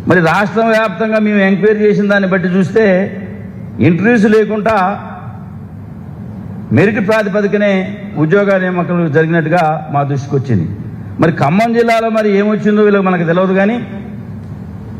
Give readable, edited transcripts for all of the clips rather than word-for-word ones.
మరి రాష్ట్రం వ్యాప్తంగా మేము ఎంక్వైరీ చేసిన దాన్ని బట్టి చూస్తే ఇంటర్వ్యూస్ లేకుండా మెరిట్ ప్రాతిపదికనే ఉద్యోగ నియామకాలు జరిగినట్టుగా మా దృష్టికి వచ్చింది. మరి ఖమ్మం జిల్లాలో మరి ఏమొచ్చిందో వీళ్ళకి మనకు తెలియదు. కానీ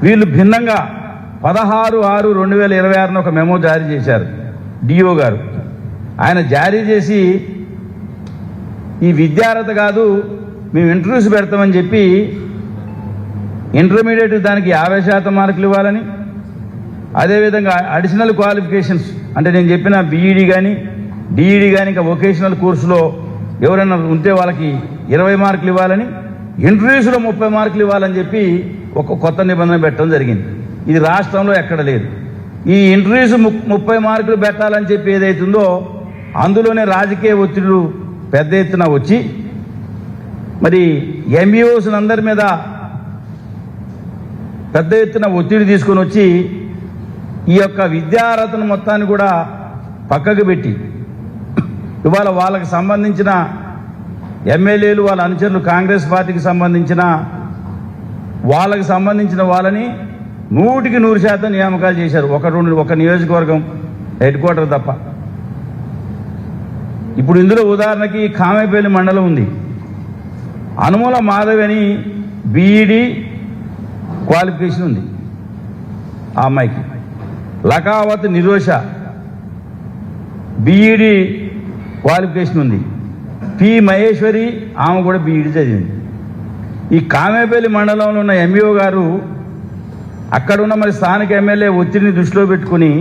వీళ్ళు భిన్నంగా 16/6/2026 ఒక మెమో జారీ చేశారు డిఓ గారు. ఆయన జారీ చేసి ఈ విద్యార్హత కాదు మేము ఇంటర్వ్యూస్ పెడతామని చెప్పి ఇంటర్మీడియట్ దానికి 50% మార్కులు ఇవ్వాలని, అదేవిధంగా అడిషనల్ క్వాలిఫికేషన్స్ అంటే నేను చెప్పిన బీఈడి కానీ డిఈడి కానీ ఇంకా వొకేషనల్ కోర్సులో ఎవరైనా ఉంటే వాళ్ళకి 20 మార్కులు ఇవ్వాలని, ఇంటర్వ్యూస్లో 30 మార్కులు ఇవ్వాలని చెప్పి ఒక కొత్త నిబంధన పెట్టడం జరిగింది. ఇది రాష్ట్రంలో ఎక్కడ లేదు. ఈ ఇంటర్వ్యూస్ 30 మార్కులు పెట్టాలని చెప్పి ఏదైతుందో అందులోనే రాజకీయ ఒత్తిడులు పెద్ద ఎత్తున వచ్చి మరి ఎంబీఓస్ అందరి మీద పెద్ద ఎత్తున ఒత్తిడి తీసుకొని వచ్చి ఈ యొక్క విద్యార్హతను మొత్తాన్ని కూడా పక్కకు పెట్టి ఇవాళ వాళ్ళకి సంబంధించిన ఎమ్మెల్యేలు వాళ్ళ అనుచరులు కాంగ్రెస్ పార్టీకి సంబంధించిన వాళ్ళని 100% నియామకాలు చేశారు. ఒక నియోజకవర్గం హెడ్ క్వార్టర్ తప్ప. ఇప్పుడు ఇందులో ఉదాహరణకి కామేపల్లి మండలం ఉంది. అనుమూల మాధవి అని బీఈడి క్వాలిఫికేషన్ ఉంది ఆ అమ్మాయికి. లకావత్ నిరోష బీఈడి క్వాలిఫికేషన్ ఉంది. పి మహేశ్వరి ఆమె కూడా బీఈడి చదివింది. ఈ కామేపల్లి మండలంలో ఉన్న ఎంఈఓ గారు అక్కడున్న మరి స్థానిక ఎమ్మెల్యే ఒత్తిడిని దృష్టిలో పెట్టుకుని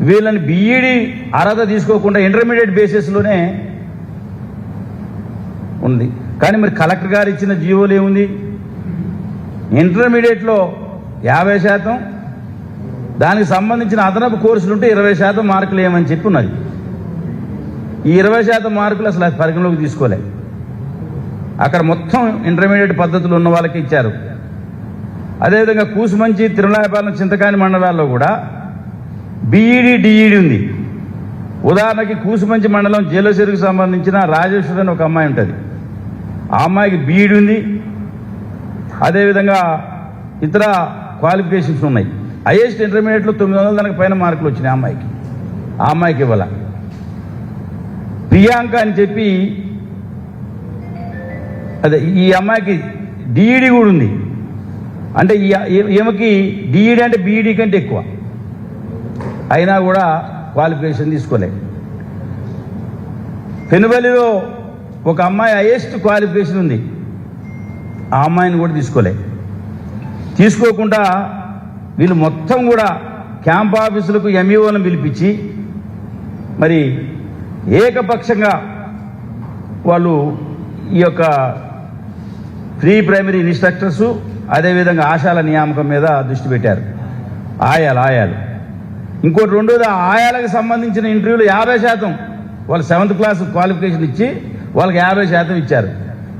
వీళ్ళని బీఈడి అర్హత తీసుకోకుండా ఇంటర్మీడియట్ బేసిస్లోనే ఉంది. కానీ మరి కలెక్టర్ గారు ఇచ్చిన జీవోలు ఏముంది? ఇంటర్మీడియట్లో 50%, దానికి సంబంధించిన అదనపు కోర్సులు ఉంటే 20% మార్కులు ఏమని చెప్పి ఉన్నది. ఈ 20% మార్కులు అసలు పరిగణలోకి తీసుకోలే. అక్కడ మొత్తం ఇంటర్మీడియట్ పద్ధతులు ఉన్న వాళ్ళకి ఇచ్చారు. అదేవిధంగా కూసుమంచి, తిరుమలాయపాలెం, చింతకాని మండలాల్లో కూడా బీఈడి డిఈడి ఉంది. ఉదాహరణకి కూసుమంచి మండలం జేలసెరుకు సంబంధించిన రాజేశ్వరి అని ఒక అమ్మాయి ఉంటుంది. ఆ అమ్మాయికి బీఈడి ఉంది. అదేవిధంగా ఇతర క్వాలిఫికేషన్స్ ఉన్నాయి. హైయెస్ట్ ఇంటర్మీడియట్లో 900 పైన మార్కులు వచ్చినాయి ఆ అమ్మాయికి ఇవ్వాల. ప్రియాంక అని చెప్పి అదే ఈ అమ్మాయికి డిఈడి కూడా ఉంది. అంటే ఈమెకి డిఈడి అంటే బీఈడి కంటే ఎక్కువ, అయినా కూడా క్వాలిఫికేషన్ తీసుకోలే. పెనుబలిలో ఒక అమ్మాయి హైయెస్ట్ క్వాలిఫికేషన్ ఉంది, ఆ అమ్మాయిని కూడా తీసుకోకుండా వీళ్ళు మొత్తం కూడా క్యాంప్ ఆఫీసులకు ఎంఈఓలను పిలిపించి మరి ఏకపక్షంగా వాళ్ళు ఈ యొక్క ప్రీ ప్రైమరీ ఇన్స్ట్రక్టర్సు అదేవిధంగా ఆశాల నియామకం మీద దృష్టి పెట్టారు. ఆయాలు ఇంకోటి రెండోది, ఆయాలకు సంబంధించిన ఇంటర్వ్యూలు 50% వాళ్ళు 7th క్లాస్ క్వాలిఫికేషన్ ఇచ్చి వాళ్ళకి 50% ఇచ్చారు.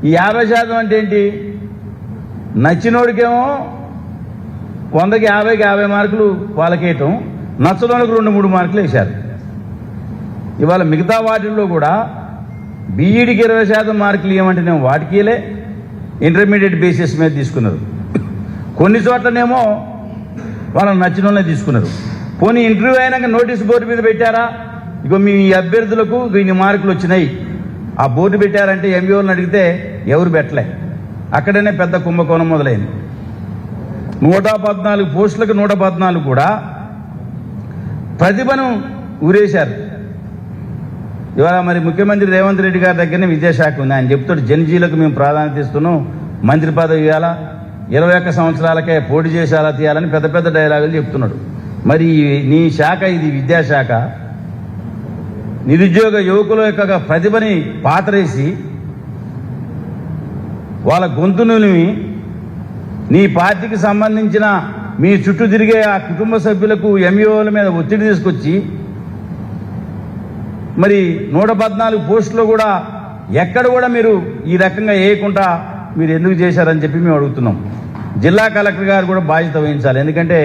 ఈ 50% అంటే ఏంటి? నచ్చినోడికేమో 100కి 50 మార్కులు వాళ్ళకేయటం, నచ్చనోడికి 2-3 మార్కులు వేశారు. ఇవాళ మిగతా వాటిల్లో కూడా బీఈడికి 20% మార్కులు ఇవ్వమంటేనేమో వాటికిలే, ఇంటర్మీడియట్ బేసిస్ మీద తీసుకున్నారు. కొన్ని చోట్లనేమో వాళ్ళని నచ్చిన వాళ్ళని తీసుకున్నారు. పోనీ ఇంటర్వ్యూ అయినాక నోటీస్ బోర్డు మీద పెట్టారా, ఇగో మీ అభ్యర్థులకు ఇన్ని మార్కులు వచ్చినాయి, ఆ బోర్డు పెట్టారంటే ఎంబీఓలను అడిగితే ఎవరు పెట్టలే. అక్కడనే పెద్ద కుంభకోణం మొదలైంది. 114 పోస్టులకు 114 కూడా ప్రతిభను ఊరేశారు. ఇవాళ మరి ముఖ్యమంత్రి రేవంత్ రెడ్డి గారి దగ్గరనే విద్యాశాఖ ఉంది. ఆయన చెప్తాడు జన్జీలకు మేము ప్రాధాన్యత ఇస్తున్నాం, మంత్రి పదవి ఇవ్వాలా, 21 సంవత్సరాలకే పోటీ చేసి అలా తీయాలని పెద్ద పెద్ద డైలాగులు చెప్తున్నాడు. మరి నీ శాఖ ఇది విద్యాశాఖ, నిరుద్యోగ యువకుల యొక్క ప్రతిభని పాతరేసి వాళ్ళ గొంతుని నీ పార్టీకి సంబంధించిన మీ చుట్టూ తిరిగే ఆ కుటుంబ సభ్యులకు ఎంఈఓల మీద ఒత్తిడి తీసుకొచ్చి మరి 114 పోస్టులో కూడా ఎక్కడ కూడా మీరు ఈ రకంగా వేయకుండా మీరు ఎందుకు చేశారని చెప్పి మేము అడుగుతున్నాం. జిల్లా కలెక్టర్ గారు కూడా బాధ్యత వహించాలి. ఎందుకంటే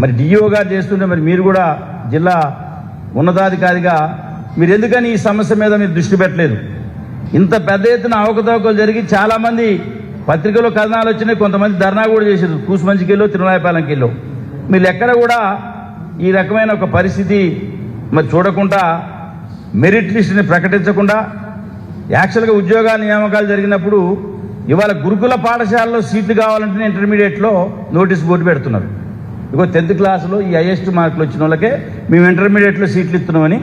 మరి డిఓ గారు చేస్తుంటే మరి మీరు కూడా జిల్లా ఉన్నతాధికారిగా మీరు ఎందుకని ఈ సమస్య మీద మీరు దృష్టి పెట్టలేదు? ఇంత పెద్ద ఎత్తున అవకతవకలు జరిగి చాలామంది పత్రికలో కథనాలు వచ్చినాయి, కొంతమంది ధర్నా కూడా చేశారు కూసుమంచికెళ్ళో తిరుమలాయపాలెంకెళ్ళో. మీరు ఎక్కడ కూడా ఈ రకమైన ఒక పరిస్థితి మరి చూడకుండా, మెరిట్ లిస్టుని ప్రకటించకుండా, యాక్చువల్గా ఉద్యోగాల నియామకాలు జరిగినప్పుడు ఇవాళ గురుకుల పాఠశాలలో సీట్లు కావాలంటే ఇంటర్మీడియట్లో నోటీస్ బోర్డు పెడుతున్నారు. ఇగో 10th క్లాసులో ఈ హైయెస్ట్ మార్కులు వచ్చిన వాళ్ళకే మేము ఇంటర్మీడియట్లో సీట్లు ఇస్తున్నామని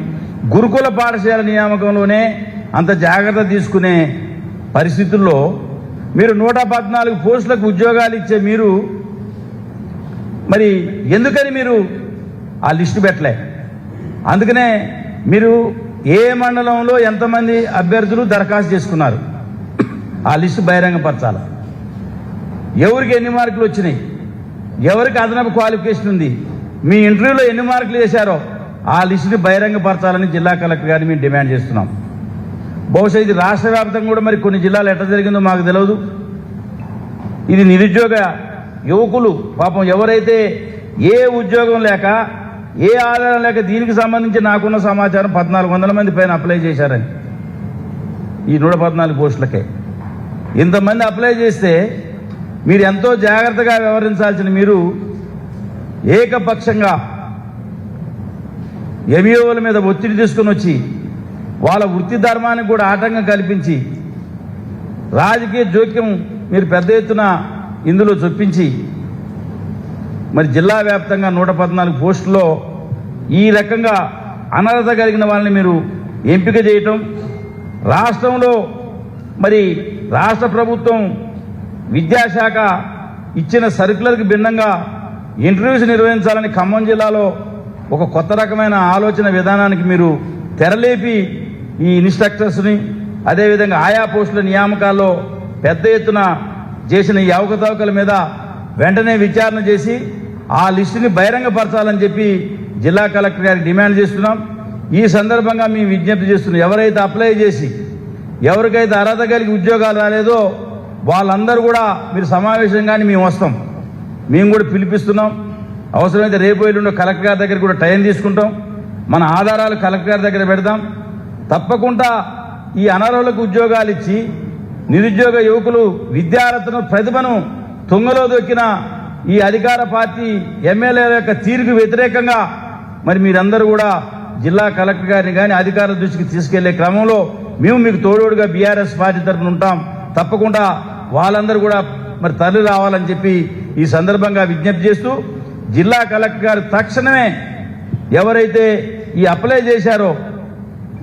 గురుకుల పాఠశాల నియామకంలోనే అంత జాగ్రత్త తీసుకునే పరిస్థితుల్లో మీరు 114 పోస్టులకు ఉద్యోగాలు ఇచ్చే మీరు మరి ఎందుకని మీరు ఆ లిస్టు పెట్టలే? అందుకనే మీరు ఏ మండలంలో ఎంతమంది అభ్యర్థులు దరఖాస్తు చేసుకున్నారు ఆ లిస్టు బహిరంగపరచాలి. ఎవరికి ఎన్ని మార్కులు వచ్చినాయి, ఎవరికి అదనపు క్వాలిఫికేషన్ ఉంది, మీ ఇంటర్వ్యూలో ఎన్ని మార్కులు చేశారో ఆ లిస్టుని బహిరంగపరచాలని జిల్లా కలెక్టర్ గారిని మేము డిమాండ్ చేస్తున్నాం. బహుశా ఇది రాష్ట్ర వ్యాప్తంగా కూడా మరి కొన్ని జిల్లాలు ఎట్లా జరిగిందో మాకు తెలియదు. ఇది నిరుద్యోగ యువకులు పాపం ఎవరైతే ఏ ఉద్యోగం లేక ఏ ఆధారం లేక దీనికి సంబంధించి నాకున్న సమాచారం 1400 మంది పైన అప్లై చేశారని ఈ 114 పోస్టులకే. ఇంతమంది అప్లై చేస్తే మీరు ఎంతో జాగ్రత్తగా వ్యవహరించాల్సిన మీరు ఏకపక్షంగా ఎంఈఓల మీద ఒత్తిడి తీసుకుని వచ్చి వాళ్ళ వృత్తి ధర్మానికి కూడా ఆటంకం కల్పించి రాజకీయ జోక్యం మీరు పెద్ద ఎత్తున ఇందులో చొప్పించి మరి జిల్లా వ్యాప్తంగా 114 పోస్టుల్లో ఈ రకంగా అనర్హత కలిగిన వాళ్ళని మీరు ఎంపిక చేయటం, రాష్ట్రంలో మరి రాష్ట్ర ప్రభుత్వం విద్యాశాఖ ఇచ్చిన సర్క్యులర్కి భిన్నంగా ఇంటర్వ్యూస్ నిర్వహించాలని ఖమ్మం జిల్లాలో ఒక కొత్త రకమైన ఆలోచన విధానానికి మీరు తెరలేపి ఈ ఇన్స్ట్రక్టర్స్ని అదేవిధంగా ఆయా పోస్టుల నియామకాల్లో పెద్ద ఎత్తున చేసిన ఈ అవకతవకల మీద వెంటనే విచారణ చేసి ఆ లిస్టుని బహిరంగపరచాలని చెప్పి జిల్లా కలెక్టర్ గారికి డిమాండ్ చేస్తున్నాం. ఈ సందర్భంగా మేము విజ్ఞప్తి చేస్తున్నాం, ఎవరైతే అప్లై చేసి ఎవరికైతే అర్హత కలిగి ఉద్యోగాలు రాలేదో వాళ్ళందరూ కూడా మీరు సమావేశంగానే మేము వస్తాం, మేము కూడా పిలిపిస్తున్నాం. అవసరమైతే రేపు ఎల్లుండో కలెక్టర్ గారి దగ్గర కూడా టైం తీసుకుంటాం, మన ఆధారాలు కలెక్టర్ గారి దగ్గర పెడదాం. తప్పకుండా ఈ అనర్హులకు ఉద్యోగాలు ఇచ్చి నిరుద్యోగ యువకులు విద్యార్థుల ప్రతిభను తుంగలో దొక్కిన ఈ అధికార పార్టీ ఎమ్మెల్యేల యొక్క తీరుకు వ్యతిరేకంగా మరి మీరందరూ కూడా జిల్లా కలెక్టర్ గారిని కానీ అధికారుల దృష్టికి తీసుకెళ్లే క్రమంలో మేము మీకు తోడుగా బీఆర్ఎస్ పార్టీ తరఫున ఉంటాం. తప్పకుండా వాళ్ళందరూ కూడా మరి తరలి రావాలని చెప్పి ఈ సందర్భంగా విజ్ఞప్తి చేస్తూ జిల్లా కలెక్టర్ గారు తక్షణమే ఎవరైతే ఈ అప్లై చేశారో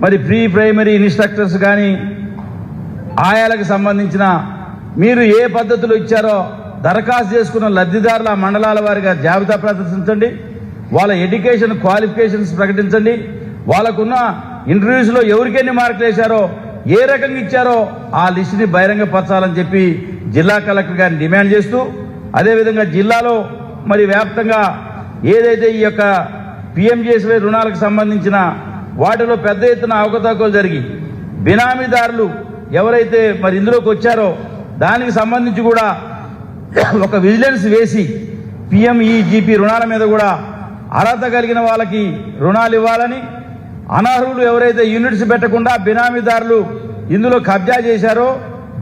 మరి ప్రీ ప్రైమరీ ఇన్స్ట్రక్టర్స్ కానీ ఆయాలకు సంబంధించిన మీరు ఏ పద్ధతిలో ఇచ్చారో దరఖాస్తు చేసుకున్న లబ్ధిదారుల మండలాల వారిగా జాబితా ప్రదర్శించండి, వాళ్ళ ఎడ్యుకేషన్ క్వాలిఫికేషన్స్ ప్రకటించండి, వాళ్ళకున్న ఇంటర్వ్యూస్లో ఎవరికి ఎన్ని మార్కులు వేశారో ఏ రకంగా ఇచ్చారో ఆ లిస్టుని బహిరంగపరచాలని చెప్పి జిల్లా కలెక్టర్ గారిని డిమాండ్ చేస్తూ అదేవిధంగా జిల్లాలో మరి వ్యాప్తంగా ఏదైతే ఈ యొక్క పిఎంజేఎస్వై రుణాలకు సంబంధించిన వాటిలో పెద్ద ఎత్తున అవకతవకలు జరిగి బినామీదారులు ఎవరైతే మరి ఇందులోకి వచ్చారో దానికి సంబంధించి కూడా ఒక విజిలెన్స్ వేసి పిఎంఈజీపీ రుణాల మీద కూడా అర్హత కలిగిన వాళ్ళకి రుణాలు ఇవ్వాలని, అనర్హులు ఎవరైతే యూనిట్స్ పెట్టకుండా బినామీదారులు ఇందులో కబ్జా చేశారో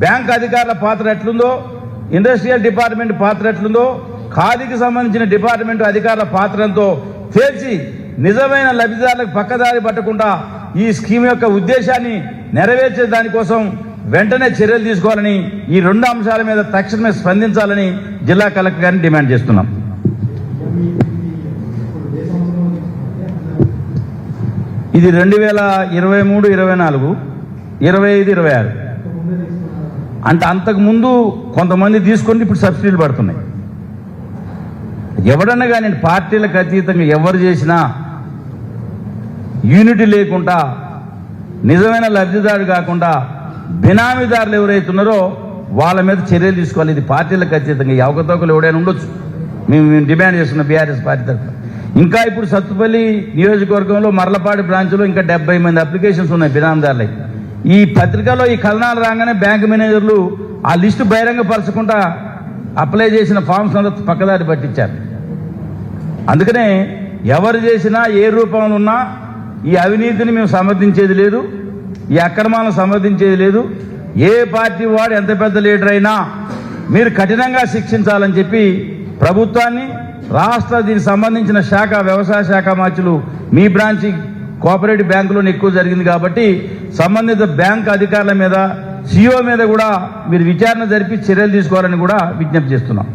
బ్యాంక్ అధికారుల పాత్ర ఎట్లుందో, ఇండస్ట్రియల్ డిపార్ట్మెంట్ పాత్ర ఎట్లుందో, ఖాదీకి సంబంధించిన డిపార్ట్మెంట్ అధికారుల పాత్రతో తేల్చి నిజమైన లబ్ధిదారులకు పక్కదారి పట్టకుండా ఈ స్కీమ్ యొక్క ఉద్దేశాన్ని నెరవేర్చే దానికోసం వెంటనే చర్యలు తీసుకోవాలని ఈ 2 అంశాల మీద తక్షణమే స్పందించాలని జిల్లా కలెక్టర్ గారిని డిమాండ్ చేస్తున్నాం. ఇది 2023, 24, 25, 26 అంటే అంతకుముందు కొంతమంది తీసుకొని ఇప్పుడు సబ్సిడీలు పడుతున్నాయి. ఎవడన్నా కానీ పార్టీలకు అతీతంగా ఎవరు చేసినా యూనిటీ లేకుండా నిజమైన లబ్ధిదారు కాకుండా బినామీదారులు ఎవరైతే ఉన్నారో వాళ్ళ మీద చర్యలు తీసుకోవాలి. ఇది పార్టీలకు అతీతంగా ఈ అవకతవకలు ఎవడైనా ఉండొచ్చు, మేము డిమాండ్ చేస్తున్న బీఆర్ఎస్ పార్టీ తరఫున. ఇంకా ఇప్పుడు సత్తుపల్లి నియోజకవర్గంలో మర్లపాడు బ్రాంచ్లో ఇంకా 70 మంది అప్లికేషన్స్ ఉన్నాయి బినామీదారులకి. ఈ పత్రికలో ఈ కథనాలు రాగానే బ్యాంకు మేనేజర్లు ఆ లిస్టు బహిరంగపరచకుండా అప్లై చేసిన ఫామ్స్ అంతా పక్కదారి పట్టించారు. అందుకనే ఎవరు చేసినా ఏ రూపంలో ఉన్నా ఈ అవినీతిని మేము సమర్థించేది లేదు, ఈ అక్రమాలను సమర్థించేది లేదు. ఏ పార్టీ వాడు ఎంత పెద్ద లీడర్ అయినా మీరు కఠినంగా శిక్షించాలని చెప్పి ప్రభుత్వాన్ని, రాష్ట్ర దీనికి సంబంధించిన శాఖ, వ్యవసాయ శాఖ మార్చులు మీ బ్రాంచి కోఆపరేటివ్ బ్యాంకులోనే ఎక్కువ జరిగింది కాబట్టి సంబంధిత బ్యాంక్ అధికారుల మీద, సిఇఓ మీద కూడా మీరు విచారణ జరిపి చర్యలు తీసుకోవాలని కూడా విజ్ఞప్తి చేస్తున్నాం.